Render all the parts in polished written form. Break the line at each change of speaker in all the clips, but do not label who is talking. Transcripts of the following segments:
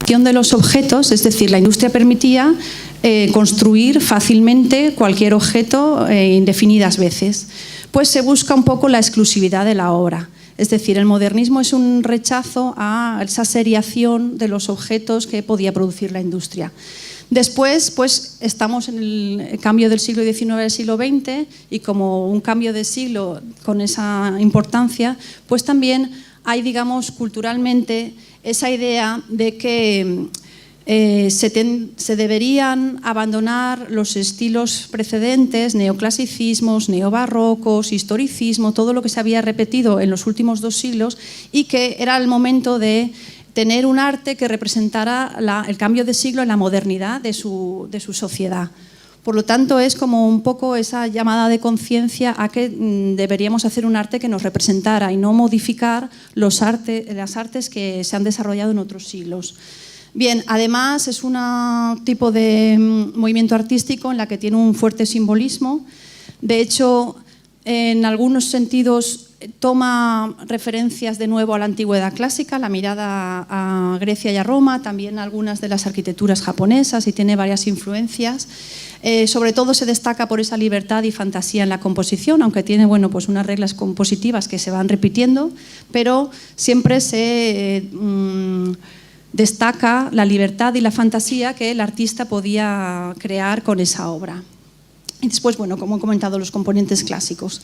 de los objetos, es decir, la industria permitía construir fácilmente cualquier objeto indefinidas veces. Pues se busca un poco la exclusividad de la obra. Es decir, el modernismo es un rechazo a esa seriación de los objetos que podía producir la industria. Después, pues, estamos en el cambio del siglo XIX al siglo XX y como un cambio de siglo con esa importancia, pues también hay, digamos, culturalmente esa idea de que se deberían abandonar los estilos precedentes, neoclasicismos, neobarrocos, historicismo, todo lo que se había repetido en los últimos 2 siglos y que era el momento de tener un arte que representara el cambio de siglo en la modernidad de su sociedad. Por lo tanto, es como un poco esa llamada de conciencia a que deberíamos hacer un arte que nos representara y no modificar las artes que se han desarrollado en otros siglos. Bien, además es un tipo de movimiento artístico en la que tiene un fuerte simbolismo. De hecho, en algunos sentidos toma referencias de nuevo a la antigüedad clásica, la mirada a Grecia y a Roma, también algunas de las arquitecturas japonesas y tiene varias influencias. Sobre todo se destaca por esa libertad y fantasía en la composición, aunque tiene pues unas reglas compositivas que se van repitiendo, pero siempre se destaca la libertad y la fantasía que el artista podía crear con esa obra. Y después, bueno, como he comentado, los componentes clásicos.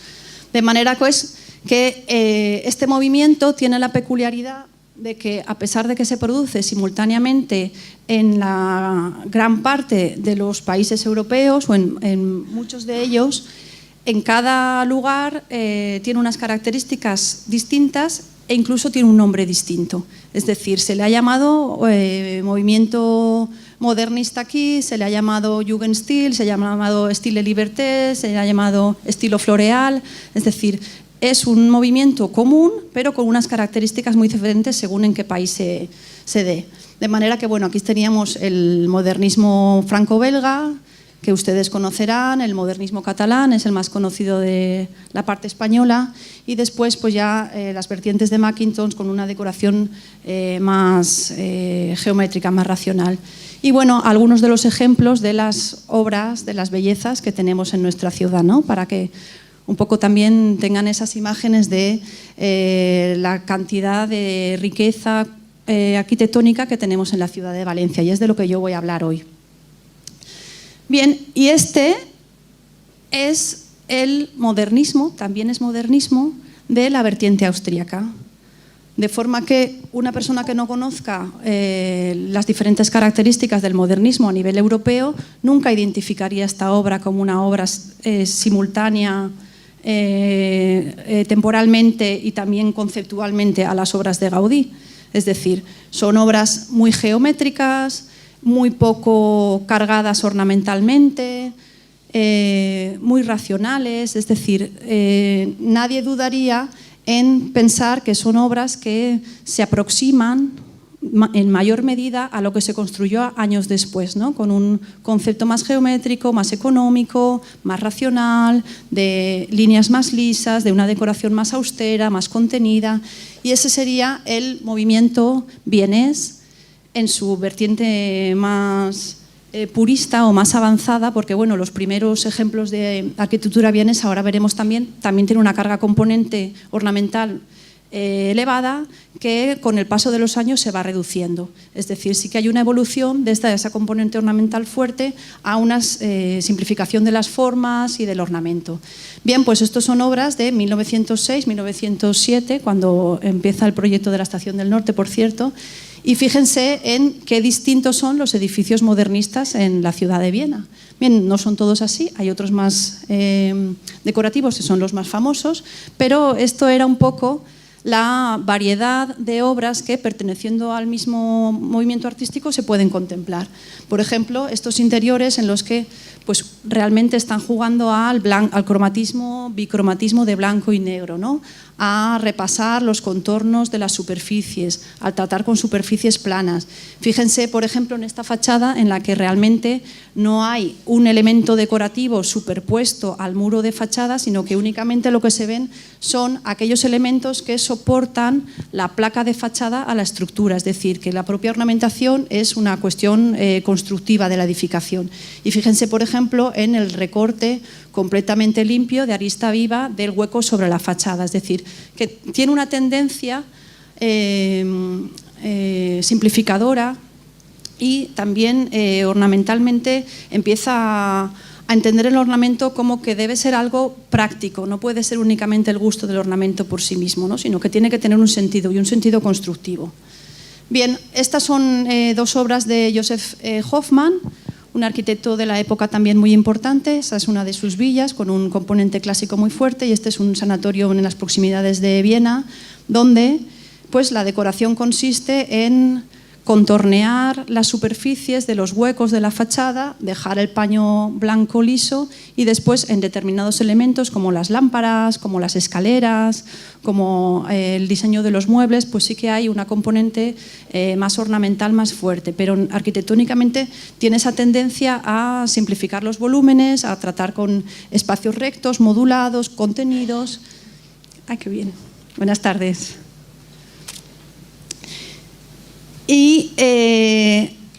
De manera pues, que este movimiento tiene la peculiaridad de que, a pesar de que se produce simultáneamente en la gran parte de los países europeos o en muchos de ellos, en cada lugar tiene unas características distintas e incluso tiene un nombre distinto. Es decir, se le ha llamado movimiento modernista aquí, se le ha llamado Jugendstil, se le ha llamado Stile Liberté, se le ha llamado estilo floreal, es decir, es un movimiento común, pero con unas características muy diferentes según en qué país se dé. De manera que, bueno, aquí teníamos el modernismo franco-belga, que ustedes conocerán, el modernismo catalán, es el más conocido de la parte española, y después pues ya las vertientes de Mackintosh con una decoración más geométrica, más racional. Y bueno, algunos de los ejemplos de las obras, de las bellezas que tenemos en nuestra ciudad, ¿no? Para que un poco también tengan esas imágenes de la cantidad de riqueza arquitectónica que tenemos en la ciudad de Valencia, y es de lo que yo voy a hablar hoy. Bien, y este es el modernismo, también es modernismo, de la vertiente austríaca. De forma que una persona que no conozca las diferentes características del modernismo a nivel europeo nunca identificaría esta obra como una obra simultánea temporalmente y también conceptualmente a las obras de Gaudí. Es decir, son obras muy geométricas, muy poco cargadas ornamentalmente, muy racionales, es decir, nadie dudaría en pensar que son obras que se aproximan en mayor medida a lo que se construyó años después, ¿no? Con un concepto más geométrico, más económico, más racional, de líneas más lisas, de una decoración más austera, más contenida, y ese sería el movimiento vienés en su vertiente más purista o más avanzada, porque bueno, los primeros ejemplos de arquitectura vienesa, ahora veremos también tiene una carga componente ornamental elevada que con el paso de los años se va reduciendo. Es decir, sí que hay una evolución de esa componente ornamental fuerte a una simplificación de las formas y del ornamento. Bien, pues estos son obras de 1906-1907, cuando empieza el proyecto de la Estación del Norte, por cierto, y fíjense en qué distintos son los edificios modernistas en la ciudad de Viena. Bien, no son todos así, hay otros más decorativos que son los más famosos, pero esto era un poco la variedad de obras que, perteneciendo al mismo movimiento artístico, se pueden contemplar. Por ejemplo, estos interiores en los que pues, realmente están jugando al cromatismo, bicromatismo de blanco y negro, ¿no? a repasar los contornos de las superficies, al tratar con superficies planas. Fíjense, por ejemplo, en esta fachada en la que realmente no hay un elemento decorativo superpuesto al muro de fachada, sino que únicamente lo que se ven son aquellos elementos que soportan la placa de fachada a la estructura, es decir, que la propia ornamentación es una cuestión constructiva de la edificación. Y fíjense, por ejemplo, en el recorte completamente limpio de arista viva del hueco sobre la fachada, es decir, que tiene una tendencia simplificadora y también ornamentalmente empieza a entender el ornamento como que debe ser algo práctico, no puede ser únicamente el gusto del ornamento por sí mismo, ¿no? Sino que tiene que tener un sentido y un sentido constructivo. Bien, estas son dos obras de Joseph Hoffmann, un arquitecto de la época también muy importante. Esa es una de sus villas con un componente clásico muy fuerte y este es un sanatorio en las proximidades de Viena, donde pues, la decoración consiste en contornear las superficies de los huecos de la fachada, dejar el paño blanco liso y después en determinados elementos como las lámparas, como las escaleras, como el diseño de los muebles, pues sí que hay una componente más ornamental, más fuerte, pero arquitectónicamente tiene esa tendencia a simplificar los volúmenes, a tratar con espacios rectos, modulados, contenidos. ¡Ay, qué bien! Buenas tardes. ¿Y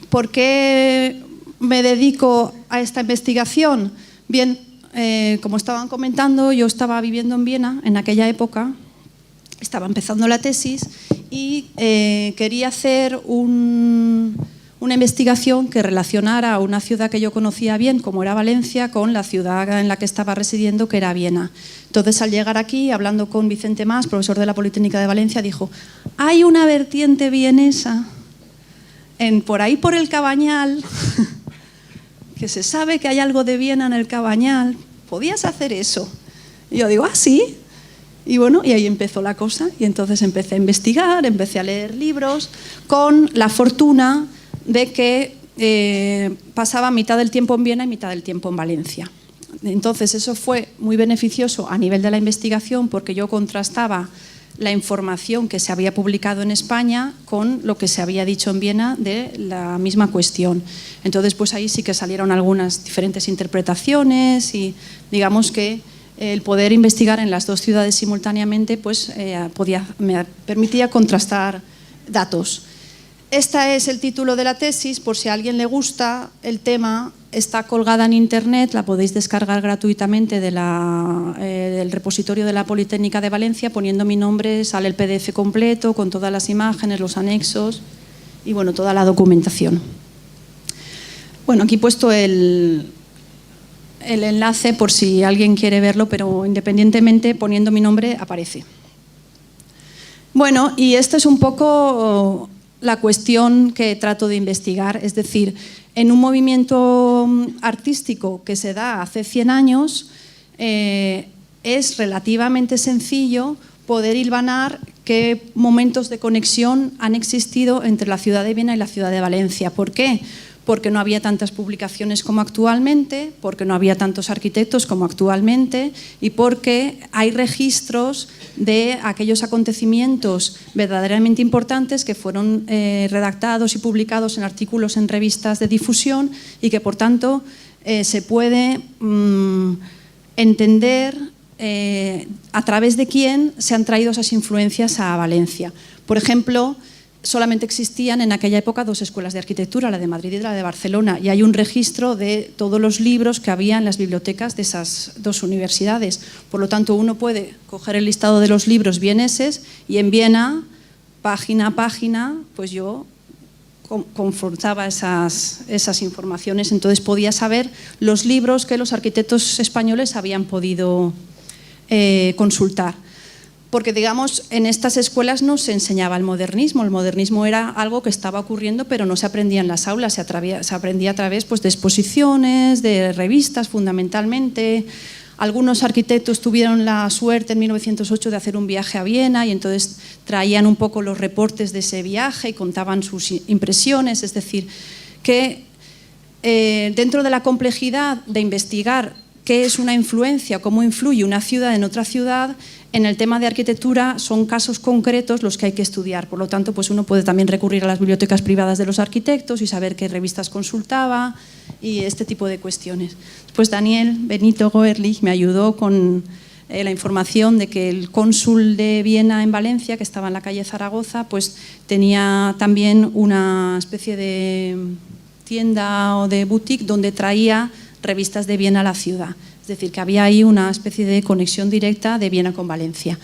por qué me dedico a esta investigación? Bien, como estaban comentando, yo estaba viviendo en Viena en aquella época, estaba empezando la tesis y quería hacer una investigación que relacionara a una ciudad que yo conocía bien, como era Valencia, con la ciudad en la que estaba residiendo, que era Viena. Entonces, al llegar aquí, hablando con Vicente Mas, profesor de la Politécnica de Valencia, dijo: hay una vertiente vienesa por ahí por el Cabañal, que se sabe que hay algo de Viena en el Cabañal, ¿podías hacer eso? Y yo digo, sí. Y bueno, y ahí empezó la cosa, y entonces empecé a investigar, empecé a leer libros, con la fortuna de que pasaba mitad del tiempo en Viena y mitad del tiempo en Valencia. Entonces eso fue muy beneficioso a nivel de la investigación, porque yo contrastaba la información que se había publicado en España con lo que se había dicho en Viena de la misma cuestión. Entonces, pues ahí sí que salieron algunas diferentes interpretaciones y digamos que el poder investigar en las dos ciudades simultáneamente pues, me permitía contrastar datos. Este es el título de la tesis, por si a alguien le gusta el tema, está colgada en internet, la podéis descargar gratuitamente del repositorio de la Politécnica de Valencia, poniendo mi nombre, sale el PDF completo con todas las imágenes, los anexos y bueno, toda la documentación. Bueno, aquí he puesto el enlace por si alguien quiere verlo, pero independientemente poniendo mi nombre aparece. Bueno, y esto es un poco la cuestión que trato de investigar, es decir, en un movimiento artístico que se da hace 100 años, es relativamente sencillo poder hilvanar qué momentos de conexión han existido entre la ciudad de Viena y la ciudad de Valencia. ¿Por qué? Porque no había tantas publicaciones como actualmente, porque no había tantos arquitectos como actualmente y porque hay registros de aquellos acontecimientos verdaderamente importantes que fueron redactados y publicados en artículos en revistas de difusión y que por tanto se puede entender a través de quién se han traído esas influencias a Valencia. Por ejemplo, solamente existían en aquella época dos escuelas de arquitectura, la de Madrid y la de Barcelona, y hay un registro de todos los libros que había en las bibliotecas de esas dos universidades. Por lo tanto, uno puede coger el listado de los libros vieneses y en Viena, página a página, pues yo confrontaba esas informaciones, entonces podía saber los libros que los arquitectos españoles habían podido consultar. Porque, digamos, en estas escuelas no se enseñaba el modernismo era algo que estaba ocurriendo, pero no se aprendía en las aulas, se aprendía a través pues, de exposiciones, de revistas fundamentalmente. Algunos arquitectos tuvieron la suerte en 1908 de hacer un viaje a Viena y entonces traían un poco los reportes de ese viaje y contaban sus impresiones, es decir, que dentro de la complejidad de investigar qué es una influencia, cómo influye una ciudad en otra ciudad, En el tema de arquitectura son casos concretos los que hay que estudiar, por lo tanto pues uno puede también recurrir a las bibliotecas privadas de los arquitectos y saber qué revistas consultaba y este tipo de cuestiones. Pues Daniel Benito Goerlich me ayudó con la información de que el cónsul de Viena en Valencia, que estaba en la calle Zaragoza, pues tenía también una especie de tienda o de boutique donde traía revistas de Viena a la ciudad. Es decir, que había ahí una especie de conexión directa de Viena con Valencia.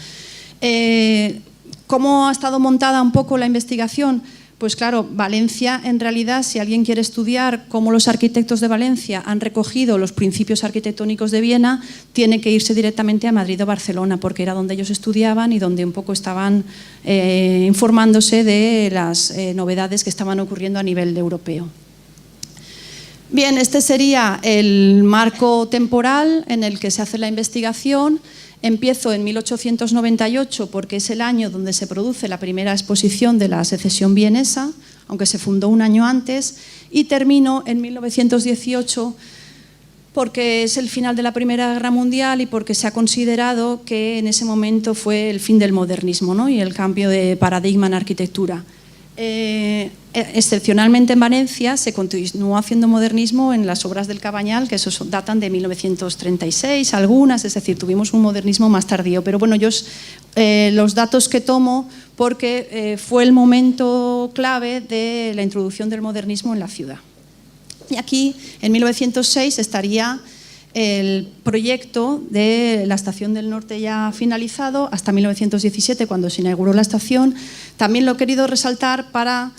¿Cómo ha estado montada un poco la investigación? Pues claro, Valencia, en realidad, si alguien quiere estudiar cómo los arquitectos de Valencia han recogido los principios arquitectónicos de Viena, tiene que irse directamente a Madrid o Barcelona, porque era donde ellos estudiaban y donde un poco estaban informándose de las novedades que estaban ocurriendo a nivel europeo. Bien, este sería el marco temporal en el que se hace la investigación. Empiezo en 1898 porque es el año donde se produce la primera exposición de la secesión vienesa, aunque se fundó un año antes, y termino en 1918 porque es el final de la Primera Guerra Mundial y porque se ha considerado que en ese momento fue el fin del modernismo, ¿no? Y el cambio de paradigma en arquitectura. Excepcionalmente en Valencia se continuó haciendo modernismo en las obras del Cabanyal, que esos datan de 1936, algunas, es decir, tuvimos un modernismo más tardío. Pero bueno, yo los datos que tomo porque fue el momento clave de la introducción del modernismo en la ciudad. Y aquí, en 1906, estaría el proyecto de la Estación del Norte ya finalizado hasta 1917, cuando se inauguró la estación. También lo he querido resaltar para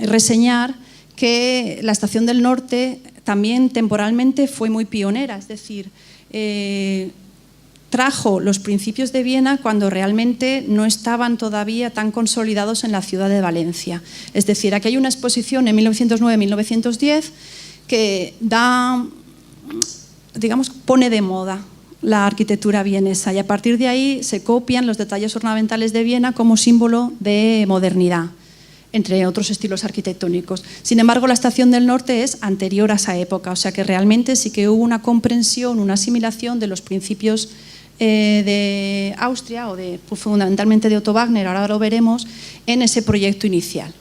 reseñar que la Estación del Norte también temporalmente fue muy pionera, es decir, trajo los principios de Viena cuando realmente no estaban todavía tan consolidados en la ciudad de Valencia. Es decir, aquí hay una exposición en 1909-1910 que pone de moda la arquitectura vienesa y a partir de ahí se copian los detalles ornamentales de Viena como símbolo de modernidad, entre otros estilos arquitectónicos. Sin embargo, la Estación del Norte es anterior a esa época, o sea que realmente sí que hubo una comprensión, una asimilación de los principios de Austria o fundamentalmente de Otto Wagner, ahora lo veremos, en ese proyecto inicial.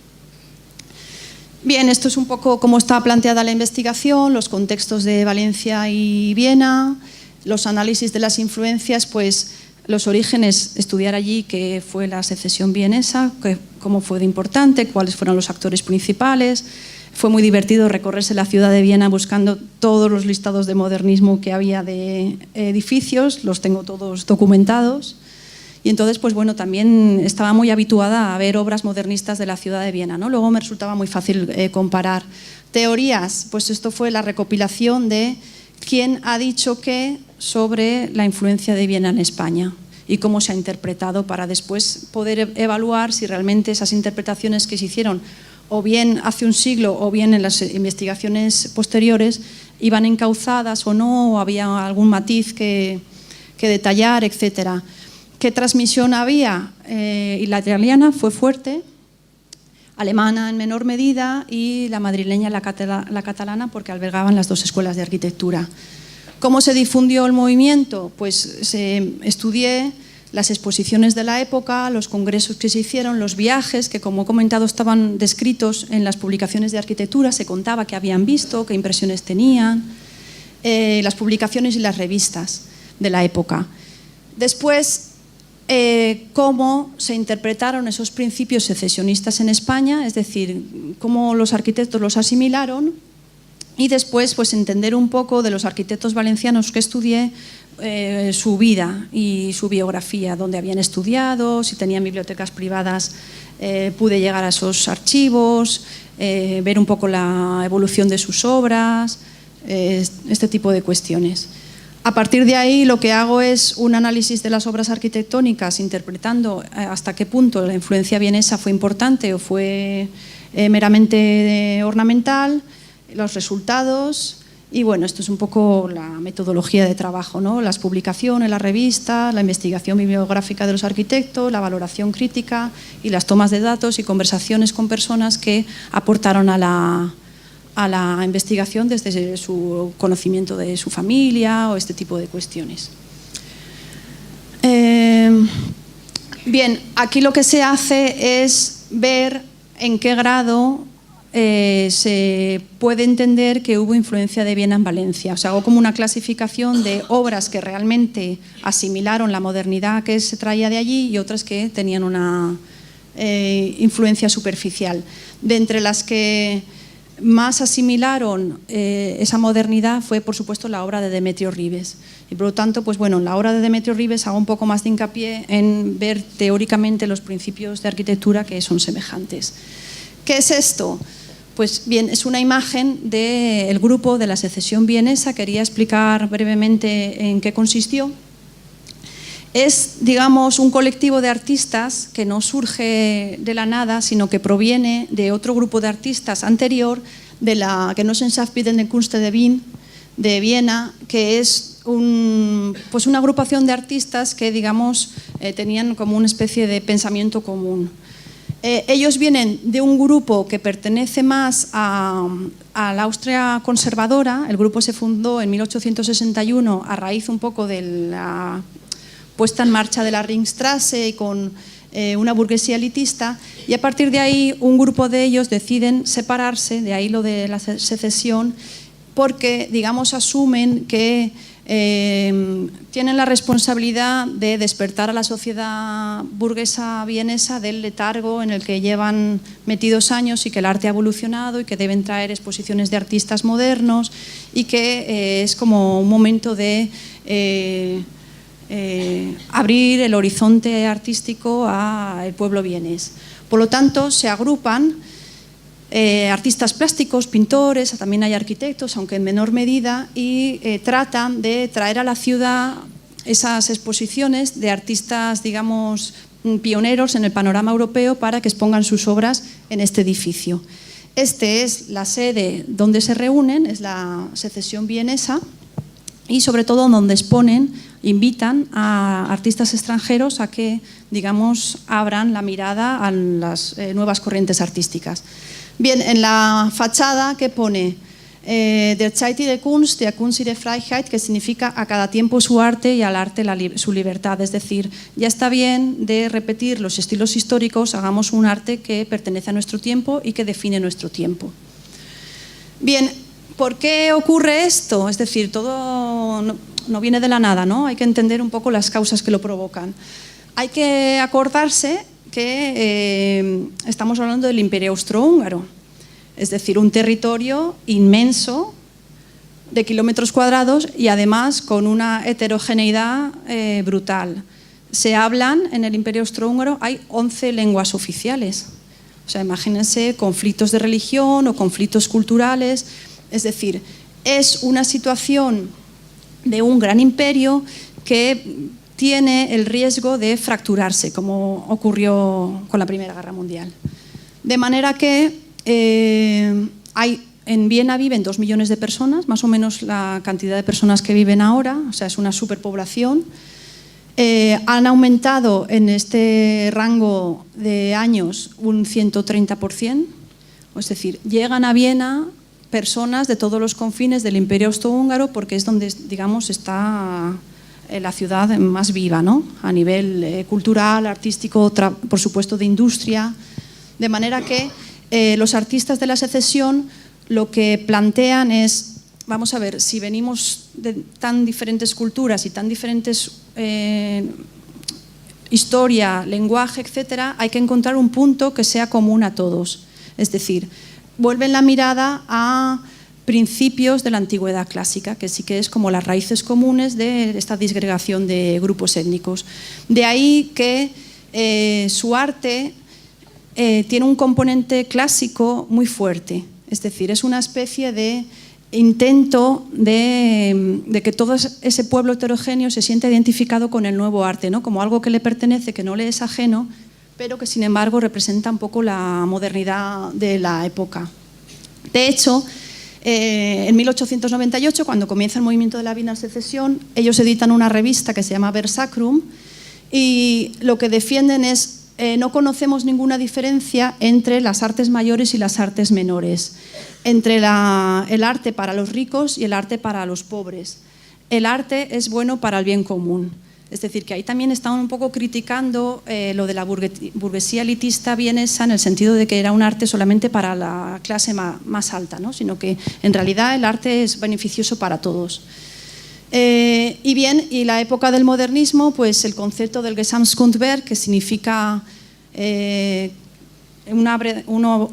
Bien, esto es un poco cómo está planteada la investigación, los contextos de Valencia y Viena, los análisis de las influencias, pues los orígenes, estudiar allí qué fue la secesión vienesa, cómo fue de importante, cuáles fueron los actores principales. Fue muy divertido recorrerse la ciudad de Viena buscando todos los listados de modernismo que había de edificios, los tengo todos documentados. Y entonces, pues bueno, también estaba muy habituada a ver obras modernistas de la ciudad de Viena, ¿no? Luego me resultaba muy fácil comparar. Teorías, pues esto fue la recopilación de quién ha dicho qué sobre la influencia de Viena en España y cómo se ha interpretado para después poder evaluar si realmente esas interpretaciones que se hicieron o bien hace un siglo o bien en las investigaciones posteriores iban encauzadas o no, o había algún matiz que detallar, etcétera. ¿Qué transmisión había? Y la italiana fue fuerte, alemana en menor medida y la madrileña, la catalana, porque albergaban las dos escuelas de arquitectura. ¿Cómo se difundió el movimiento? Pues estudié las exposiciones de la época, los congresos que se hicieron, los viajes, que como he comentado estaban descritos en las publicaciones de arquitectura, se contaba qué habían visto, qué impresiones tenían, las publicaciones y las revistas de la época. Después, cómo se interpretaron esos principios secesionistas en España, es decir, cómo los arquitectos los asimilaron, y después pues entender un poco de los arquitectos valencianos que estudié, su vida y su biografía, dónde habían estudiado, si tenían bibliotecas privadas, pude llegar a esos archivos, ver un poco la evolución de sus obras, este tipo de cuestiones. A partir de ahí lo que hago es un análisis de las obras arquitectónicas, interpretando hasta qué punto la influencia vienesa fue importante o fue meramente ornamental, los resultados y bueno, esto es un poco la metodología de trabajo, ¿no? Las publicaciones, las revistas, la investigación bibliográfica de los arquitectos, la valoración crítica y las tomas de datos y conversaciones con personas que aportaron a la investigación desde su conocimiento de su familia o este tipo de cuestiones. Bien, aquí lo que se hace es ver en qué grado se puede entender que hubo influencia de Viena en Valencia. O sea, hago como una clasificación de obras que realmente asimilaron la modernidad que se traía de allí y otras que tenían una influencia superficial. De entre las que más asimilaron esa modernidad fue, por supuesto, la obra de Demetrio Ribes. Y por lo tanto, pues bueno, en la obra de Demetrio Ribes hago un poco más de hincapié en ver teóricamente los principios de arquitectura que son semejantes. ¿Qué es esto? Pues bien, es una imagen del grupo de la Secesión Vienesa. Quería explicar brevemente en qué consistió. Es, digamos, un colectivo de artistas que no surge de la nada, sino que proviene de otro grupo de artistas anterior, de la Genossenschaftsbildende Künste de Wien, de Viena, que es pues una agrupación de artistas que, digamos, tenían como una especie de pensamiento común. Ellos vienen de un grupo que pertenece más a la Austria conservadora. El grupo se fundó en 1861 a raíz un poco de la puesta en marcha de la Ringstrasse y con una burguesía elitista, y a partir de ahí un grupo de ellos deciden separarse, de ahí lo de la secesión, porque, digamos, asumen que tienen la responsabilidad de despertar a la sociedad burguesa vienesa del letargo en el que llevan metidos años, y que el arte ha evolucionado y que deben traer exposiciones de artistas modernos, y que es como un momento de abrir el horizonte artístico al pueblo vienés. Por lo tanto, se agrupan artistas plásticos, pintores, también hay arquitectos, aunque en menor medida, y tratan de traer a la ciudad esas exposiciones de artistas, digamos, pioneros en el panorama europeo para que expongan sus obras en este edificio. Este es la sede donde se reúnen, es la Secesión Vienesa, y sobre todo donde exponen, invitan a artistas extranjeros a que, digamos, abran la mirada a las nuevas corrientes artísticas. Bien, en la fachada que pone Der Zeit der Kunst, der Kunst ihre Freiheit, que significa a cada tiempo su arte y al arte su libertad. Es decir, ya está bien de repetir los estilos históricos, hagamos un arte que pertenece a nuestro tiempo y que define nuestro tiempo. Bien, ¿por qué ocurre esto? Es decir, todo no viene de la nada, ¿no? Hay que entender un poco las causas que lo provocan. Hay que acordarse que estamos hablando del Imperio Austrohúngaro, es decir, un territorio inmenso de kilómetros cuadrados y además con una heterogeneidad brutal. Se hablan en el Imperio Austrohúngaro, hay 11 lenguas oficiales. O sea, imagínense conflictos de religión o conflictos culturales. Es decir, es una situación de un gran imperio que tiene el riesgo de fracturarse, como ocurrió con la Primera Guerra Mundial. De manera que en Viena viven 2 millones de personas, más o menos la cantidad de personas que viven ahora, o sea, es una superpoblación. Han aumentado en este rango de años un 130%, es decir, llegan a Viena personas de todos los confines del Imperio Austrohúngaro porque es donde, digamos, está la ciudad más viva, ¿no? A nivel cultural, artístico, por supuesto de industria, de manera que los artistas de la secesión lo que plantean es, vamos a ver, si venimos de tan diferentes culturas y tan diferentes historia, lenguaje, etcétera, hay que encontrar un punto que sea común a todos. Es decir, vuelven la mirada a principios de la antigüedad clásica, que sí que es como las raíces comunes de esta disgregación de grupos étnicos. De ahí que su arte tiene un componente clásico muy fuerte, es decir, es una especie de intento de que todo ese pueblo heterogéneo se sienta identificado con el nuevo arte, ¿no? Como algo que le pertenece, que no le es ajeno, pero que sin embargo representa un poco la modernidad de la época. De hecho, en 1898, cuando comienza el movimiento de la Wiener Secesión, ellos editan una revista que se llama Versacrum y lo que defienden es no conocemos ninguna diferencia entre las artes mayores y las artes menores, entre el arte para los ricos y el arte para los pobres. El arte es bueno para el bien común. Es decir, que ahí también estaban un poco criticando lo de la burguesía elitista vienesa, en el sentido de que era un arte solamente para la clase más alta, ¿no? Sino que en realidad el arte es beneficioso para todos. Y la época del modernismo, pues el concepto del Gesamtkunstwerk, que significa una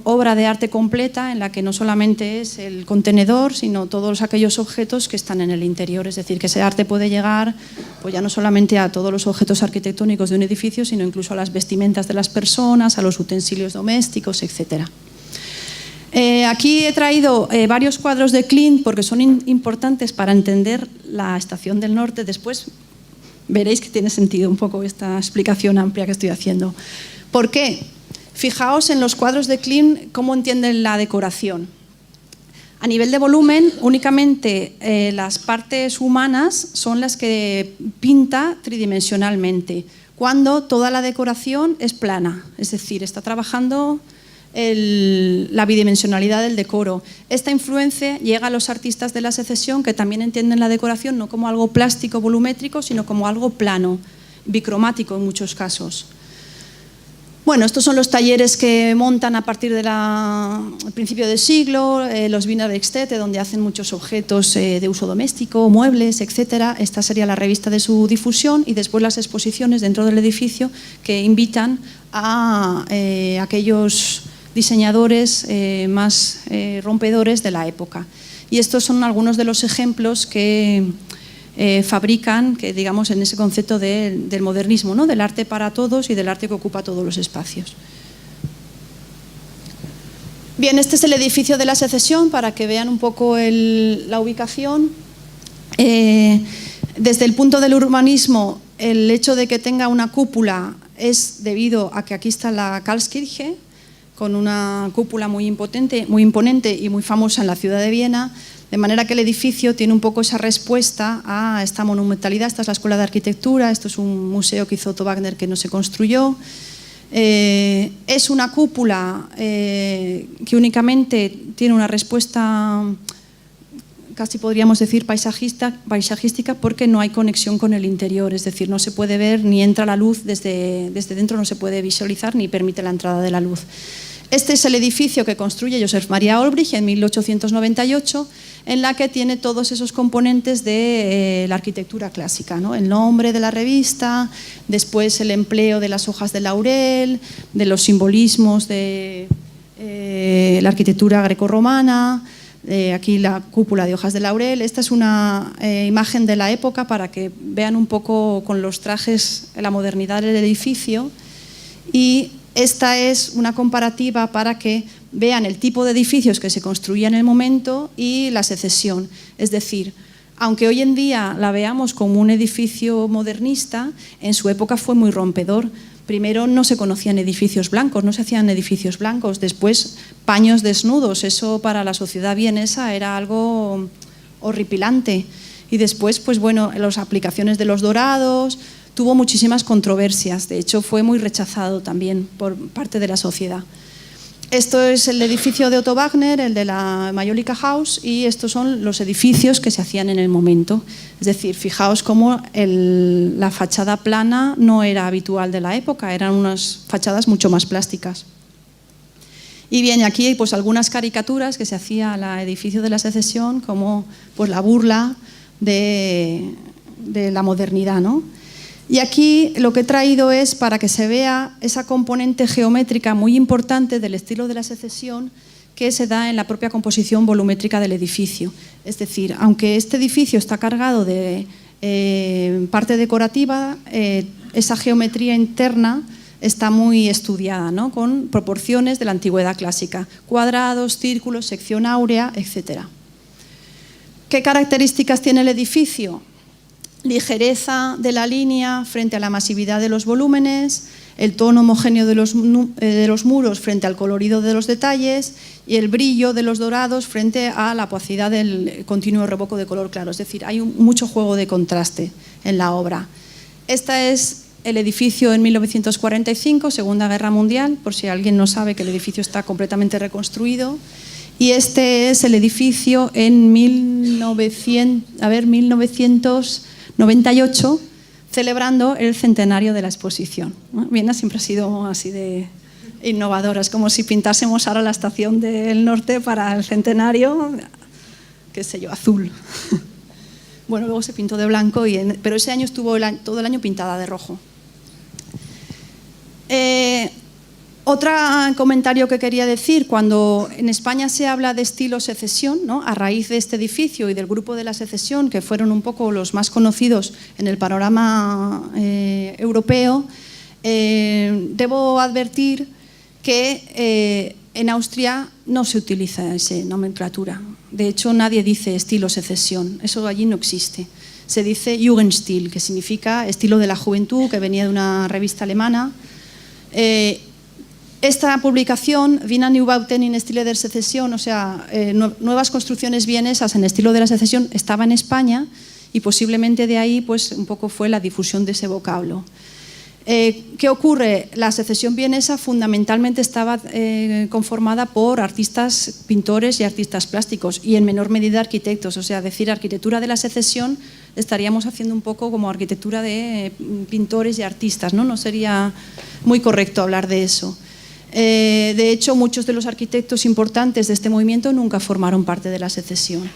obra de arte completa en la que no solamente es el contenedor, sino todos aquellos objetos que están en el interior. Es decir, que ese arte puede llegar pues ya no solamente a todos los objetos arquitectónicos de un edificio, sino incluso a las vestimentas de las personas, a los utensilios domésticos, etc. Aquí he traído varios cuadros de Klimt porque son importantes para entender la Estación del Norte. Después veréis que tiene sentido un poco esta explicación amplia que estoy haciendo. ¿Por qué? Fijaos en los cuadros de Klimt cómo entienden la decoración. A nivel de volumen, únicamente las partes humanas son las que pinta tridimensionalmente, cuando toda la decoración es plana, es decir, está trabajando la bidimensionalidad del decoro. Esta influencia llega a los artistas de la Secesión, que también entienden la decoración no como algo plástico, volumétrico, sino como algo plano, bicromático en muchos casos. Bueno, estos son los talleres que montan a partir del principio del siglo, los Wiener Werkstätte, donde hacen muchos objetos de uso doméstico, muebles, etc. Esta sería la revista de su difusión, y después las exposiciones dentro del edificio que invitan a aquellos diseñadores más rompedores de la época. Y estos son algunos de los ejemplos que fabrican, que digamos, en ese concepto del modernismo, ¿no? Del arte para todos y del arte que ocupa todos los espacios. Bien, este es el edificio de la Secesión, para que vean un poco la ubicación. Desde el punto del urbanismo, el hecho de que tenga una cúpula es debido a que aquí está la Karlskirche, con una cúpula muy imponente y muy famosa en la ciudad de Viena. De manera que el edificio tiene un poco esa respuesta a esta monumentalidad. Esta es la Escuela de Arquitectura, esto es un museo que hizo Otto Wagner que no se construyó. Es una cúpula que únicamente tiene una respuesta, casi podríamos decir paisajística, porque no hay conexión con el interior, es decir, no se puede ver ni entra la luz desde dentro, no se puede visualizar ni permite la entrada de la luz. Este es el edificio que construye Joseph Maria Olbrich en 1898, en la que tiene todos esos componentes de la arquitectura clásica, ¿no? El nombre de la revista, después el empleo de las hojas de laurel, de los simbolismos de la arquitectura grecorromana, aquí la cúpula de hojas de laurel. Esta es una imagen de la época para que vean un poco con los trajes la modernidad del edificio, y esta es una comparativa para que vean el tipo de edificios que se construían en el momento y la Secesión. Es decir, aunque hoy en día la veamos como un edificio modernista, en su época fue muy rompedor. Primero no se conocían edificios blancos, no se hacían edificios blancos, después paños desnudos, eso para la sociedad vienesa era algo horripilante. Y después, pues bueno, las aplicaciones de los dorados, tuvo muchísimas controversias, de hecho fue muy rechazado también por parte de la sociedad. Esto es el edificio de Otto Wagner, el de la Majolica House, y estos son los edificios que se hacían en el momento. Es decir, fijaos cómo la fachada plana no era habitual de la época, eran unas fachadas mucho más plásticas. Y bien, aquí pues algunas caricaturas que se hacía al edificio de la Secesión, como pues la burla de la modernidad, ¿no? Y aquí lo que he traído es para que se vea esa componente geométrica muy importante del estilo de la Secesión, que se da en la propia composición volumétrica del edificio. Es decir, aunque este edificio está cargado de parte decorativa, esa geometría interna está muy estudiada, ¿no? Con proporciones de la antigüedad clásica, cuadrados, círculos, sección áurea, etc. ¿Qué características tiene el edificio? Ligereza de la línea frente a la masividad de los volúmenes, el tono homogéneo de los muros frente al colorido de los detalles y el brillo de los dorados frente a la opacidad del continuo revoco de color claro. Es decir, hay mucho juego de contraste en la obra. Este es el edificio en 1945, Segunda Guerra Mundial, por si alguien no sabe que el edificio está completamente reconstruido. Y este es el edificio en 1998, celebrando el centenario de la exposición. Viena siempre ha sido así de innovadora, es como si pintásemos ahora la estación del norte para el centenario, qué sé yo, azul. Bueno, luego se pintó de blanco, pero ese año estuvo todo el año pintada de rojo. Otro comentario que quería decir, cuando en España se habla de estilo secesión, ¿no?, a raíz de este edificio y del grupo de la secesión, que fueron un poco los más conocidos en el panorama europeo, debo advertir que en Austria no se utiliza esa nomenclatura. De hecho, nadie dice estilo secesión, eso allí no existe. Se dice Jugendstil, que significa estilo de la juventud, que venía de una revista alemana. Esta publicación, Wiener Neubauten in Stile der Secession, o sea, nuevas construcciones vienesas en estilo de la secesión, estaba en España y posiblemente de ahí pues, un poco fue la difusión de ese vocablo. ¿Qué ocurre? La secesión vienesa fundamentalmente estaba conformada por artistas, pintores y artistas plásticos y en menor medida arquitectos, o sea, decir arquitectura de la secesión estaríamos haciendo un poco como arquitectura de pintores y artistas, ¿no? No sería muy correcto hablar de eso. De hecho, muchos de los arquitectos importantes de este movimiento nunca formaron parte de la secesión.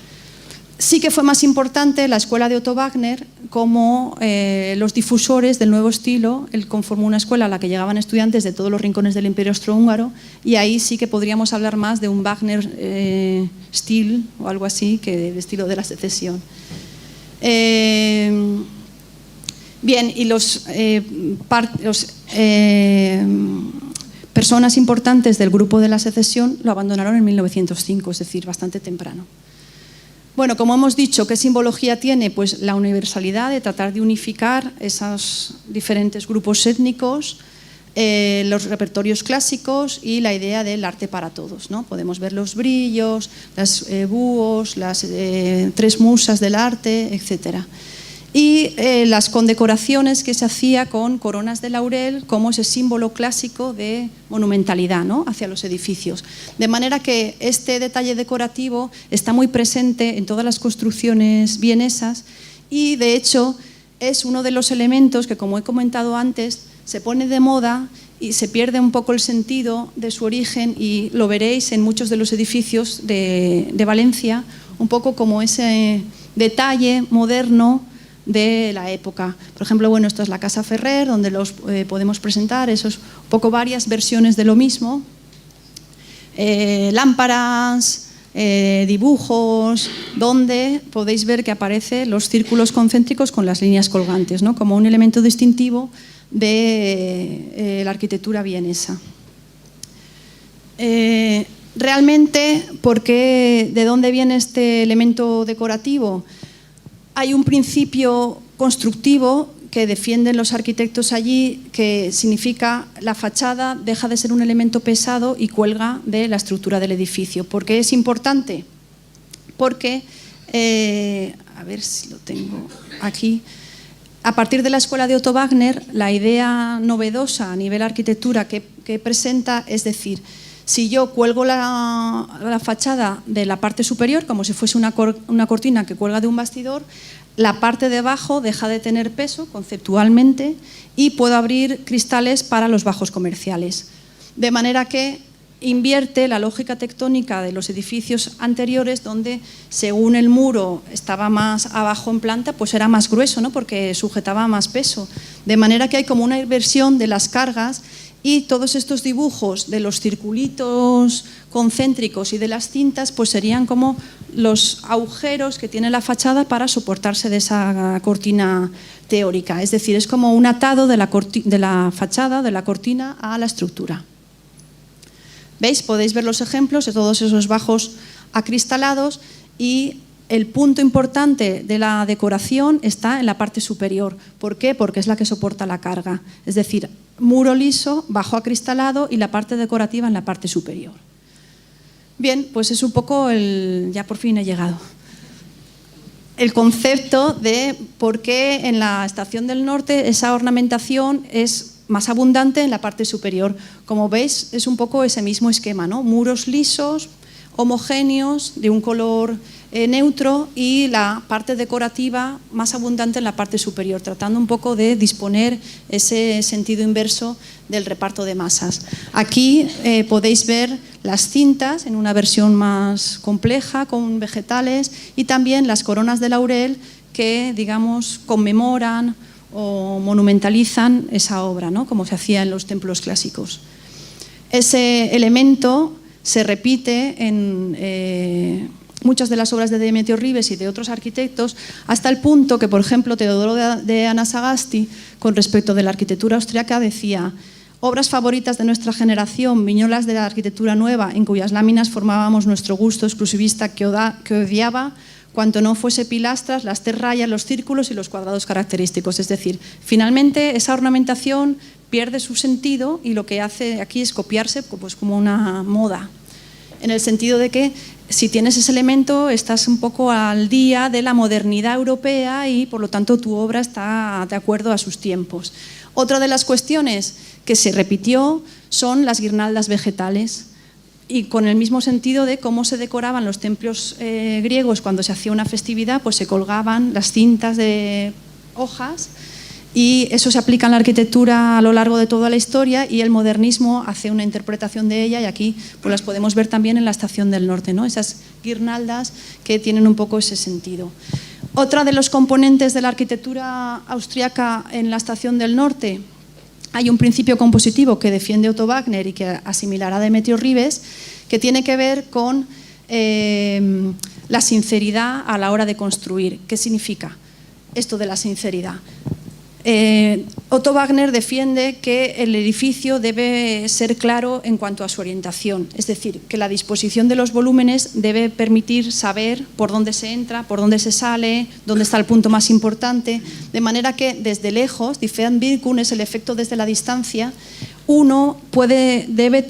Sí que fue más importante la escuela de Otto Wagner como los difusores del nuevo estilo. Él conformó una escuela a la que llegaban estudiantes de todos los rincones del Imperio Austrohúngaro y ahí sí que podríamos hablar más de un Wagner Stil o algo así que del estilo de la secesión. Bien, y personas importantes del grupo de la secesión lo abandonaron en 1905, es decir, bastante temprano. Bueno, como hemos dicho, ¿qué simbología tiene? Pues la universalidad de tratar de unificar esos diferentes grupos étnicos, los repertorios clásicos y la idea del arte para todos, ¿no? Podemos ver los brillos, los búhos, las tres musas del arte, etc. Y las condecoraciones que se hacía con coronas de laurel como ese símbolo clásico de monumentalidad, ¿no?, hacia los edificios. De manera que este detalle decorativo está muy presente en todas las construcciones vienesas y de hecho es uno de los elementos que, como he comentado antes, se pone de moda y se pierde un poco el sentido de su origen y lo veréis en muchos de los edificios de Valencia, un poco como ese detalle moderno de la época. Por ejemplo, bueno, esto es la Casa Ferrer, donde los podemos presentar, eso es un poco varias versiones de lo mismo. Lámparas, dibujos, donde podéis ver que aparecen los círculos concéntricos con las líneas colgantes, ¿no?, como un elemento distintivo de la arquitectura vienesa. Realmente, ¿de dónde viene este elemento decorativo? Hay un principio constructivo que defienden los arquitectos allí, que significa la fachada deja de ser un elemento pesado y cuelga de la estructura del edificio. ¿Por qué es importante? Porque, a ver si lo tengo aquí, a partir de la escuela de Otto Wagner, la idea novedosa a nivel arquitectura que presenta es decir, si yo cuelgo la fachada de la parte superior, como si fuese una cortina que cuelga de un bastidor, la parte de abajo deja de tener peso conceptualmente y puedo abrir cristales para los bajos comerciales. De manera que invierte la lógica tectónica de los edificios anteriores, donde según el muro estaba más abajo en planta, pues era más grueso, ¿no?, porque sujetaba más peso. De manera que hay como una inversión de las cargas. Y todos estos dibujos de los circulitos concéntricos y de las cintas pues serían como los agujeros que tiene la fachada para soportarse de esa cortina teórica. Es decir, es como un atado de la fachada, de la cortina a la estructura. ¿Veis? Podéis ver los ejemplos de todos esos bajos acristalados y el punto importante de la decoración está en la parte superior. ¿Por qué? Porque es la que soporta la carga. Es decir, muro liso, bajo acristalado y la parte decorativa en la parte superior. Bien, pues es un poco ya por fin he llegado. El concepto de por qué en la Estación del Norte esa ornamentación es más abundante en la parte superior. Como veis, es un poco ese mismo esquema, ¿no? Muros lisos, homogéneos, de un color neutro, y la parte decorativa más abundante en la parte superior, tratando un poco de disponer ese sentido inverso del reparto de masas. Aquí podéis ver las cintas en una versión más compleja con vegetales, y también las coronas de laurel que, digamos, conmemoran o monumentalizan esa obra, ¿no?, como se hacía en los templos clásicos. Ese elemento se repite en muchas de las obras de Demetrio Ribes y de otros arquitectos, hasta el punto que, por ejemplo, Teodoro de Anasagasti, con respecto de la arquitectura austriaca, decía: obras favoritas de nuestra generación, viñolas de la arquitectura nueva, en cuyas láminas formábamos nuestro gusto exclusivista que odiaba cuanto no fuese pilastras, las tres rayas, los círculos y los cuadrados característicos. Es decir, finalmente esa ornamentación pierde su sentido y lo que hace aquí es copiarse, pues, como una moda, en el sentido de que si tienes ese elemento estás un poco al día de la modernidad europea y por lo tanto tu obra está de acuerdo a sus tiempos. Otra de las cuestiones que se repitió son las guirnaldas vegetales, y con el mismo sentido de cómo se decoraban los templos griegos cuando se hacía una festividad, pues se colgaban las cintas de hojas, y eso se aplica en la arquitectura a lo largo de toda la historia, y el modernismo hace una interpretación de ella, y aquí pues las podemos ver también en la Estación del Norte, ¿no?, esas guirnaldas que tienen un poco ese sentido. Otra de los componentes de la arquitectura austriaca en la Estación del Norte, hay un principio compositivo que defiende Otto Wagner y que asimilará Demetrio Ribes, que tiene que ver con la sinceridad a la hora de construir. ¿Qué significa esto de la sinceridad? Otto Wagner defiende que el edificio debe ser claro en cuanto a su orientación, es decir, que la disposición de los volúmenes debe permitir saber por dónde se entra, por dónde se sale, dónde está el punto más importante, de manera que desde lejos, die Fernwirkung es el efecto desde la distancia, uno debe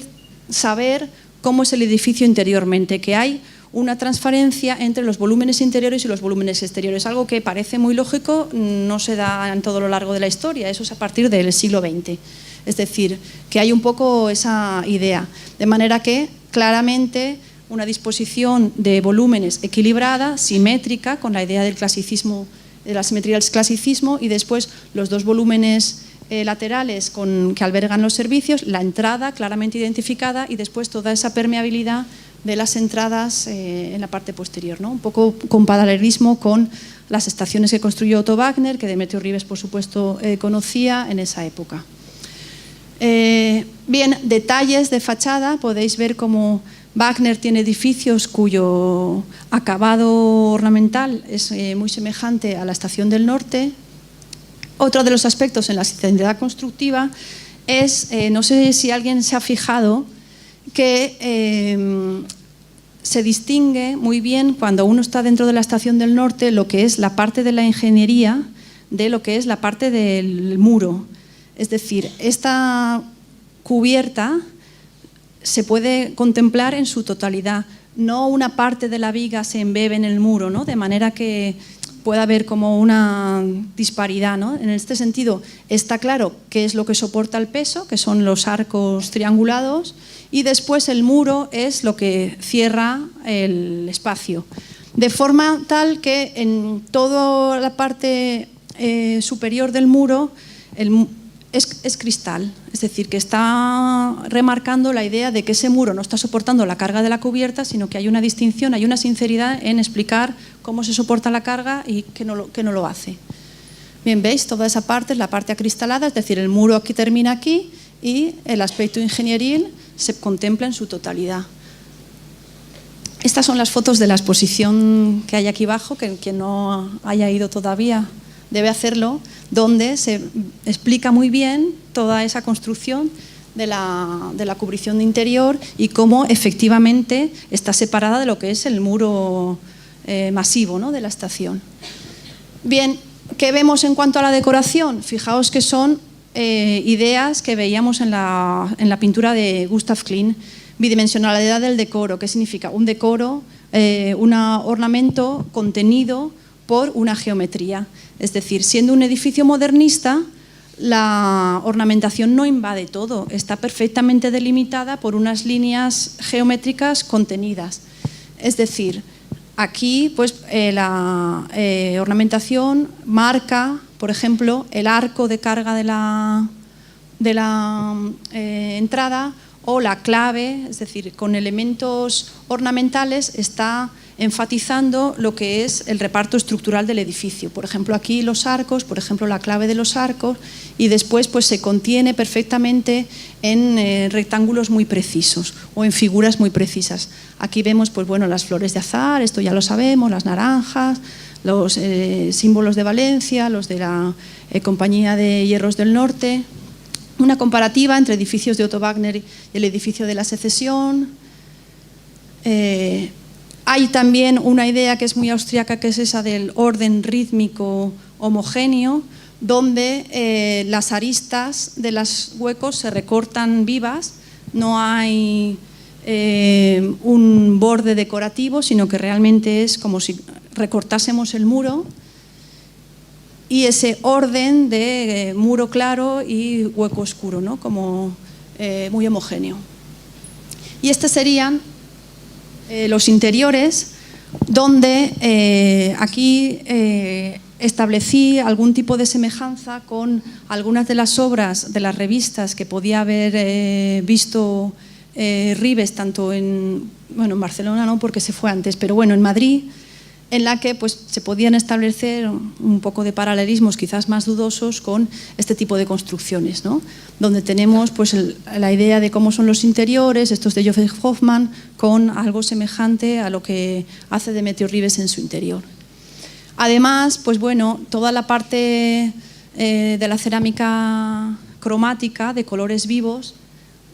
saber cómo es el edificio interiormente, que hay una transparencia entre los volúmenes interiores y los volúmenes exteriores, algo que parece muy lógico, no se da en todo lo largo de la historia, eso es a partir del siglo XX. Es decir, que hay un poco esa idea, de manera que claramente una disposición de volúmenes equilibrada, simétrica, con la idea del clasicismo, de la simetría del clasicismo, y después los dos volúmenes laterales que albergan los servicios, la entrada claramente identificada, y después toda esa permeabilidad de las entradas en la parte posterior, ¿no? Un poco con paralelismo con las estaciones que construyó Otto Wagner, que Demetrio Ribes, por supuesto, conocía en esa época. Bien, detalles de fachada, podéis ver cómo Wagner tiene edificios cuyo acabado ornamental es muy semejante a la Estación del Norte. Otro de los aspectos en la sinceridad constructiva es, no sé si alguien se ha fijado, que se distingue muy bien cuando uno está dentro de la Estación del Norte lo que es la parte de la ingeniería de lo que es la parte del muro. Es decir, esta cubierta se puede contemplar en su totalidad, no una parte de la viga se embebe en el muro, ¿no?, de manera que pueda haber como una disparidad, ¿no? En este sentido está claro qué es lo que soporta el peso, que son los arcos triangulados, y después el muro es lo que cierra el espacio, de forma tal que en toda la parte superior del muro es cristal, es decir, que está remarcando la idea de que ese muro no está soportando la carga de la cubierta, sino que hay una distinción, hay una sinceridad en explicar cómo se soporta la carga y que no lo hace. Bien, ¿veis? Toda esa parte es la parte acristalada, es decir, el muro aquí termina aquí y el aspecto ingenieril se contempla en su totalidad. Estas son las fotos de la exposición que hay aquí abajo, que quien no haya ido todavía debe hacerlo, donde se explica muy bien toda esa construcción de la cubrición interior y cómo efectivamente está separada de lo que es el muro masivo, ¿no?, de la estación. Bien, ¿qué vemos en cuanto a la decoración? Fijaos que son ideas que veíamos en la pintura de Gustav Klimt. Bidimensionalidad del decoro. ¿Qué significa? Un decoro, un ornamento contenido por una geometría. Es decir, siendo un edificio modernista, la ornamentación no invade todo, está perfectamente delimitada por unas líneas geométricas contenidas. Es decir, aquí pues, la ornamentación marca, por ejemplo, el arco de carga de la entrada o la clave, es decir, con elementos ornamentales está enfatizando lo que es el reparto estructural del edificio. Por ejemplo, aquí los arcos, por ejemplo, la clave de los arcos, y después pues, se contiene perfectamente en rectángulos muy precisos o en figuras muy precisas. Aquí vemos pues, bueno, las flores de azahar, esto ya lo sabemos, las naranjas, los símbolos de Valencia, los de la Compañía de Hierros del Norte. Una comparativa entre edificios de Otto Wagner y el edificio de la Secesión. Hay también una idea que es muy austríaca, que es esa del orden rítmico homogéneo, donde las aristas de los huecos se recortan vivas, no hay un borde decorativo, sino que realmente es como si recortásemos el muro, y ese orden de muro claro y hueco oscuro, ¿no? Como muy homogéneo. Y estos serían los interiores, donde aquí establecí algún tipo de semejanza con algunas de las obras de las revistas que podía haber visto Ribes, tanto en Barcelona no, porque se fue antes, pero bueno, en Madrid, en la que pues, se podían establecer un poco de paralelismos quizás más dudosos con este tipo de construcciones, ¿no? Donde tenemos pues, la idea de cómo son los interiores, estos de Joseph Hoffmann, con algo semejante a lo que hace Demetrio Ribes en su interior. Además, pues, bueno, toda la parte de la cerámica cromática, de colores vivos,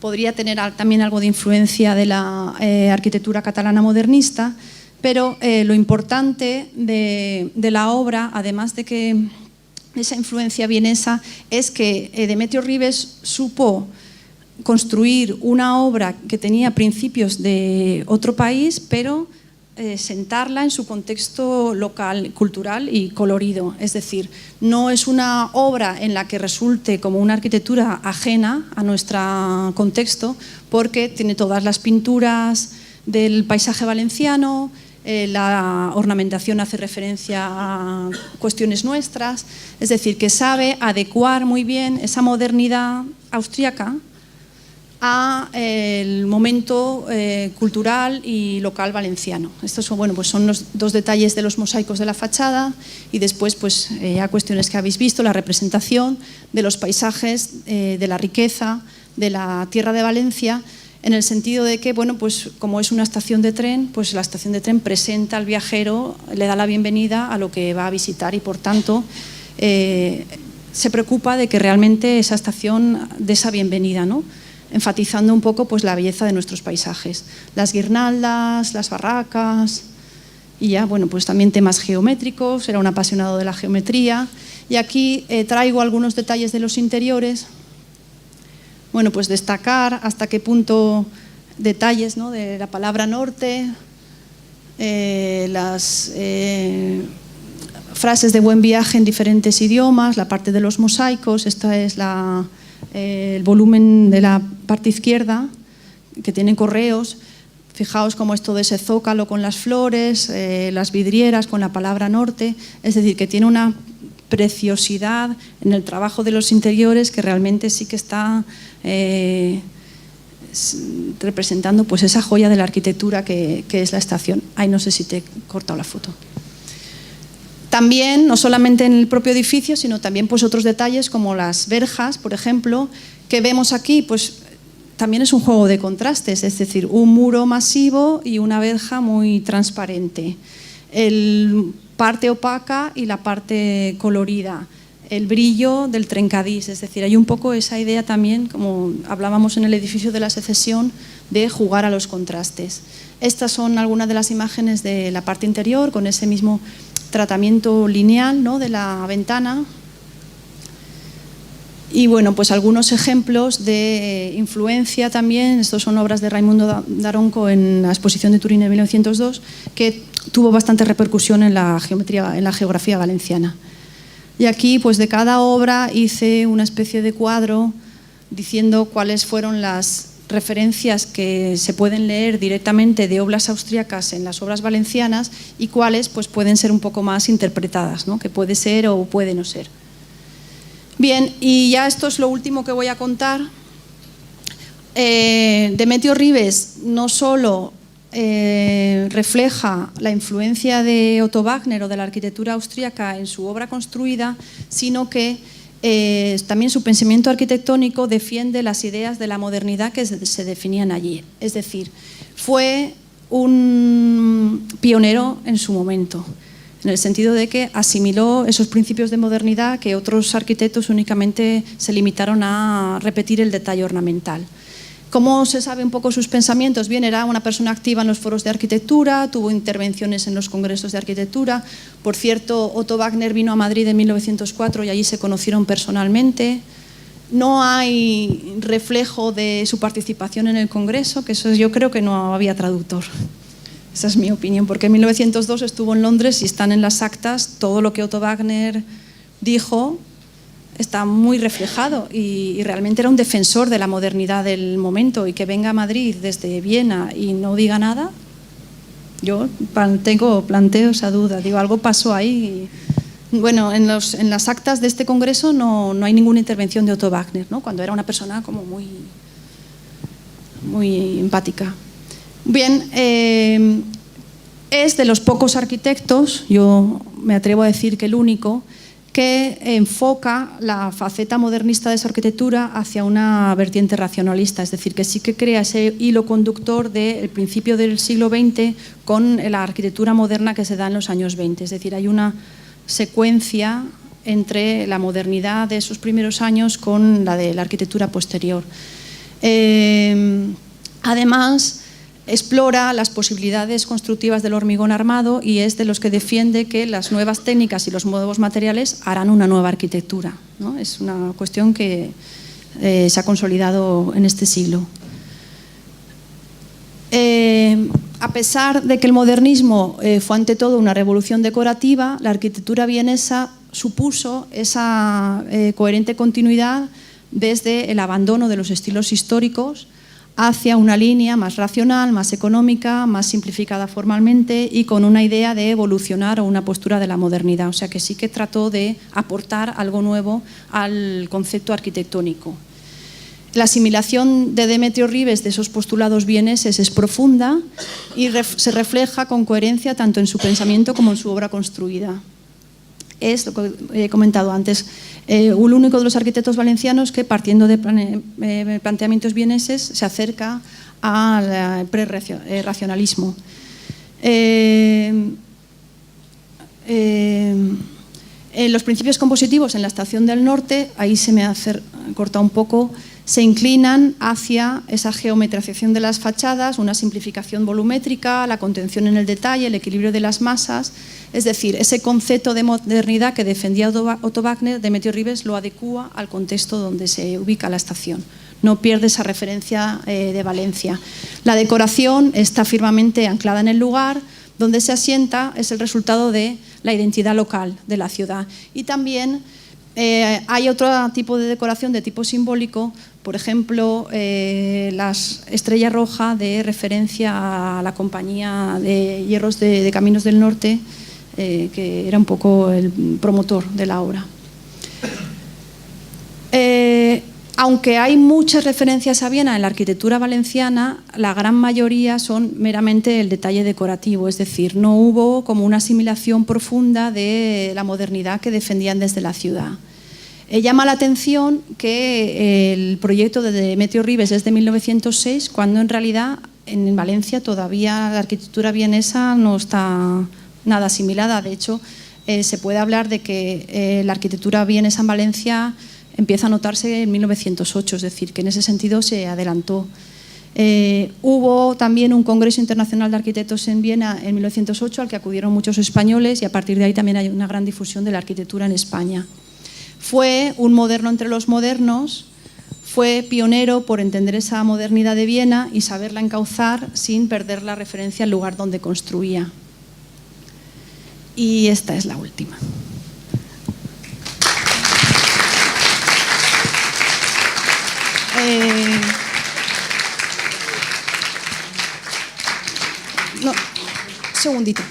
podría tener también algo de influencia de la arquitectura catalana modernista, pero lo importante de la obra, además de que esa influencia vienesa, es que Demetrio Ribes supo construir una obra que tenía principios de otro país, pero sentarla en su contexto local, cultural y colorido. Es decir, no es una obra en la que resulte como una arquitectura ajena a nuestro contexto, porque tiene todas las pinturas del paisaje valenciano, la ornamentación hace referencia a cuestiones nuestras, es decir, que sabe adecuar muy bien esa modernidad austríaca al momento cultural y local valenciano. Estos son, bueno, pues son los dos detalles de los mosaicos de la fachada, y después pues, ya cuestiones que habéis visto, la representación de los paisajes, de la riqueza de la tierra de Valencia, en el sentido de que, bueno, pues como es una estación de tren, pues la estación de tren presenta al viajero, le da la bienvenida a lo que va a visitar, y por tanto se preocupa de que realmente esa estación dé esa bienvenida, ¿no? Enfatizando un poco pues, la belleza de nuestros paisajes, las guirnaldas, las barracas, y ya, bueno, pues también temas geométricos, era un apasionado de la geometría, y aquí traigo algunos detalles de los interiores. Bueno, pues destacar hasta qué punto detalles, ¿no? De la palabra norte, las frases de buen viaje en diferentes idiomas, la parte de los mosaicos, esta es el volumen de la parte izquierda, que tiene correos. Fijaos cómo es todo ese zócalo con las flores, las vidrieras con la palabra norte, es decir, que tiene una preciosidad en el trabajo de los interiores que realmente sí que está representando pues, esa joya de la arquitectura que es la estación. Ay, no sé si te he cortado la foto. También, no solamente en el propio edificio, sino también pues, otros detalles como las verjas, por ejemplo, que vemos aquí, pues también es un juego de contrastes, es decir, un muro masivo y una verja muy transparente. Parte opaca y la parte colorida, el brillo del trencadís, es decir, hay un poco esa idea también, como hablábamos en el edificio de la Secesión, de jugar a los contrastes. Estas son algunas de las imágenes de la parte interior, con ese mismo tratamiento lineal, ¿no? De la ventana. Y bueno, pues algunos ejemplos de influencia también, estos son obras de Raimundo Daronco en la exposición de Turín de 1902, que tuvo bastante repercusión en la geografía valenciana. Y aquí, pues de cada obra hice una especie de cuadro diciendo cuáles fueron las referencias que se pueden leer directamente de obras austríacas en las obras valencianas y cuáles pues, pueden ser un poco más interpretadas, ¿no? Que puede ser o puede no ser. Bien, y ya esto es lo último que voy a contar. Demetrio Ribes no solo refleja la influencia de Otto Wagner o de la arquitectura austríaca en su obra construida, sino que también su pensamiento arquitectónico defiende las ideas de la modernidad que se definían allí. Es decir, fue un pionero en su momento, en el sentido de que asimiló esos principios de modernidad que otros arquitectos únicamente se limitaron a repetir el detalle ornamental. ¿Cómo se sabe un poco sus pensamientos? Bien, era una persona activa en los foros de arquitectura, tuvo intervenciones en los congresos de arquitectura. Por cierto, Otto Wagner vino a Madrid en 1904 y allí se conocieron personalmente. No hay reflejo de su participación en el congreso, que eso yo creo que no había traductor. Esa es mi opinión, porque en 1902 estuvo en Londres y están en las actas todo lo que Otto Wagner dijo. Está muy reflejado y realmente era un defensor de la modernidad del momento, y que venga a Madrid desde Viena y no diga nada, yo planteo esa duda, digo, algo pasó ahí. Bueno, en las actas de este congreso no hay ninguna intervención de Otto Wagner, ¿no? Cuando era una persona como muy empática. Bien, es de los pocos arquitectos, yo me atrevo a decir que el único, que enfoca la faceta modernista de su arquitectura hacia una vertiente racionalista, es decir, que sí que crea ese hilo conductor del principio del siglo XX con la arquitectura moderna que se da en los años 20. Es decir, hay una secuencia entre la modernidad de esos primeros años con la de la arquitectura posterior. Además, explora las posibilidades constructivas del hormigón armado y es de los que defiende que las nuevas técnicas y los nuevos materiales harán una nueva arquitectura, ¿no? Es una cuestión que se ha consolidado en este siglo. A pesar de que el modernismo fue ante todo una revolución decorativa, la arquitectura vienesa supuso esa coherente continuidad desde el abandono de los estilos históricos hacia una línea más racional, más económica, más simplificada formalmente y con una idea de evolucionar o una postura de la modernidad. O sea que sí que trató de aportar algo nuevo al concepto arquitectónico. La asimilación de Demetrio Ribes de esos postulados vieneses es profunda y se refleja con coherencia tanto en su pensamiento como en su obra construida. Es lo que he comentado antes, el único de los arquitectos valencianos que, partiendo de planteamientos vieneses, se acerca al prerracionalismo. Los principios compositivos en la Estación del Norte, ahí se me ha cortado un poco, se inclinan hacia esa geometrización de las fachadas, una simplificación volumétrica, la contención en el detalle, el equilibrio de las masas. Es decir, ese concepto de modernidad que defendía Otto Wagner, Demetrio Ribes lo adecúa al contexto donde se ubica la estación. No pierde esa referencia de Valencia. La decoración está firmemente anclada en el lugar, donde se asienta es el resultado de la identidad local de la ciudad. Y también hay otro tipo de decoración de tipo simbólico, por ejemplo, las estrella roja de referencia a la compañía de hierros de Caminos del Norte, que era un poco el promotor de la obra. Aunque hay muchas referencias a Viena en la arquitectura valenciana, la gran mayoría son meramente el detalle decorativo, es decir, no hubo como una asimilación profunda de la modernidad que defendían desde la ciudad. Llama la atención que el proyecto de Demetrio Ribes es de 1906, cuando en realidad en Valencia todavía la arquitectura vienesa no está nada asimilada. De hecho, se puede hablar de que la arquitectura vienesa en Valencia empieza a notarse en 1908, es decir, que en ese sentido se adelantó. Hubo también un Congreso Internacional de Arquitectos en Viena en 1908 al que acudieron muchos españoles y a partir de ahí también hay una gran difusión de la arquitectura en España. Fue un moderno entre los modernos, fue pionero por entender esa modernidad de Viena y saberla encauzar sin perder la referencia al lugar donde construía. Y esta es la última. No, segundito.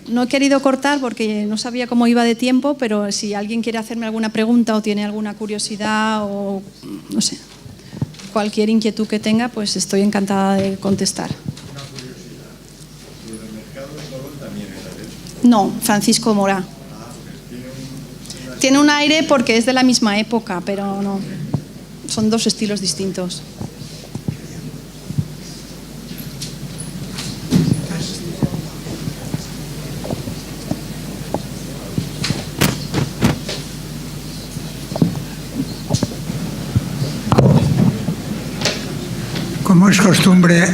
No he querido cortar porque no sabía cómo iba de tiempo, pero si alguien quiere hacerme alguna pregunta o tiene alguna curiosidad o, no sé, cualquier inquietud que tenga, pues estoy encantada de contestar.
Una curiosidad. ¿Lo del mercado de Colón también era de él?
No, Francisco Mora. Tiene un aire porque es de la misma época, pero no. Son dos estilos distintos.
Como es costumbre,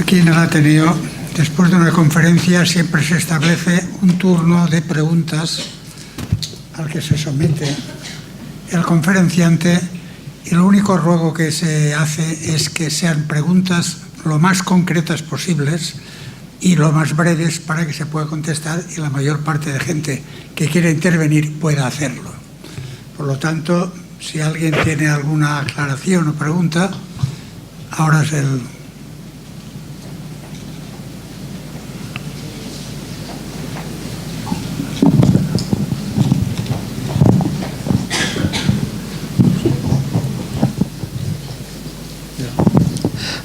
aquí en el Ateneo, después de una conferencia siempre se establece un turno de preguntas al que se somete el conferenciante, y lo único ruego que se hace es que sean preguntas lo más concretas posibles y lo más breves para que se pueda contestar y la mayor parte de gente que quiera intervenir pueda hacerlo. Por lo tanto, si alguien tiene alguna aclaración o pregunta, ahora es el...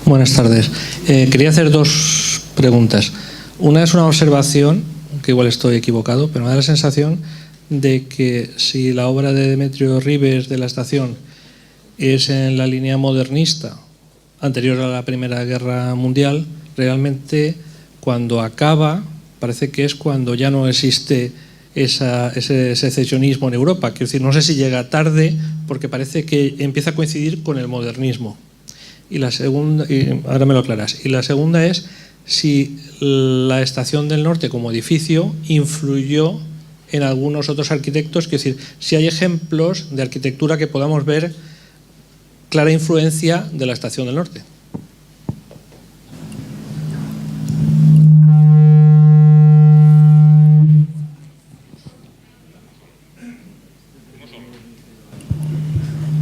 Buenas tardes. Quería hacer dos preguntas. Una es una observación, que igual estoy equivocado, pero me da la sensación de que si la obra de Demetrio Ribes de la Estación es en la línea modernista, anterior a la Primera Guerra Mundial, realmente cuando acaba parece que es cuando ya no existe ese secesionismo en Europa. Quiero decir, no sé si llega tarde porque parece que empieza a coincidir con el modernismo. Y la segunda, y ahora me lo aclaras, y la segunda es si la Estación del Norte como edificio influyó en algunos otros arquitectos, es decir, si hay ejemplos de arquitectura que podamos ver clara influencia de la Estación del Norte.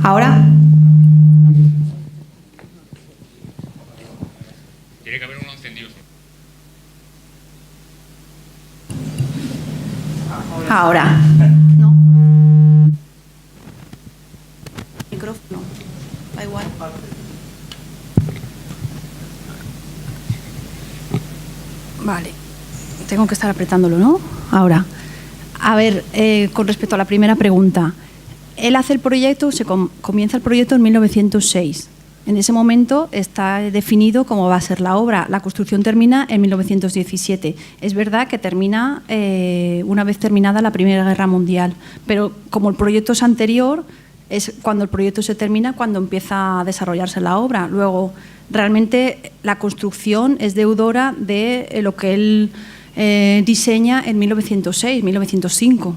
¿Ahora?
Tiene que haber uno encendido.
Ahora. No. Micrófono. Da igual. Vale. Tengo que estar apretándolo, ¿no? Ahora. A ver, con respecto a la primera pregunta. Él hace el proyecto, comienza el proyecto en 1906. En ese momento está definido cómo va a ser la obra. La construcción termina en 1917. Es verdad que termina una vez terminada la Primera Guerra Mundial, pero como el proyecto es anterior, es cuando el proyecto se termina, cuando empieza a desarrollarse la obra. Luego, realmente la construcción es deudora de lo que él diseña en 1906, 1905.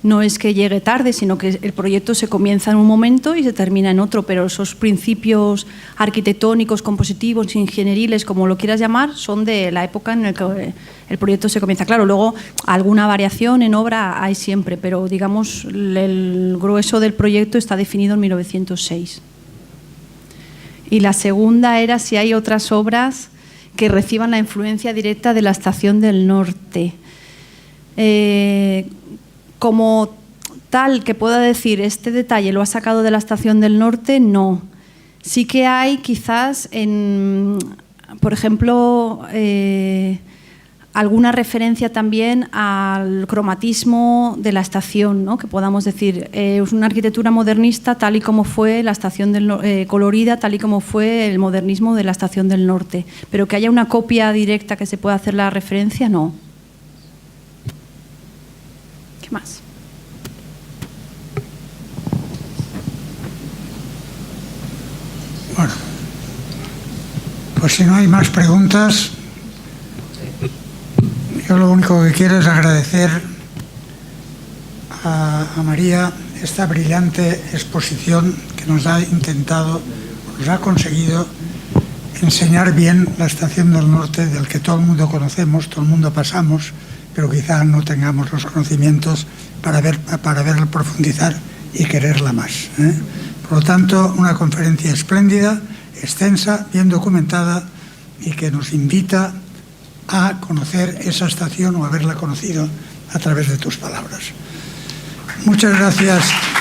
No es que llegue tarde, sino que el proyecto se comienza en un momento y se termina en otro, pero esos principios arquitectónicos, compositivos, ingenieriles, como lo quieras llamar, son de la época en la que el proyecto se comienza. Claro, luego alguna variación en obra hay siempre, pero digamos el grueso del proyecto está definido en 1906. Y la segunda era si hay otras obras que reciban la influencia directa de la Estación del Norte. Como tal que pueda decir este detalle lo ha sacado de la Estación del Norte, no. Sí que hay quizás, por ejemplo, alguna referencia también al cromatismo de la estación, ¿no? Que podamos decir, es una arquitectura modernista tal y como fue la Estación colorida, tal y como fue el modernismo de la Estación del Norte. Pero que haya una copia directa que se pueda hacer la referencia, no. ¿Qué más?
Bueno, pues si no hay más preguntas, yo lo único que quiero es agradecer a María esta brillante exposición que nos ha conseguido enseñar bien la Estación del Norte, del que todo el mundo conocemos, todo el mundo pasamos, pero quizá no tengamos los conocimientos para verla profundizar y quererla más, ¿eh? Por lo tanto, una conferencia espléndida, extensa, bien documentada y que nos invita a conocer esa estación o haberla conocido a través de tus palabras. Muchas gracias.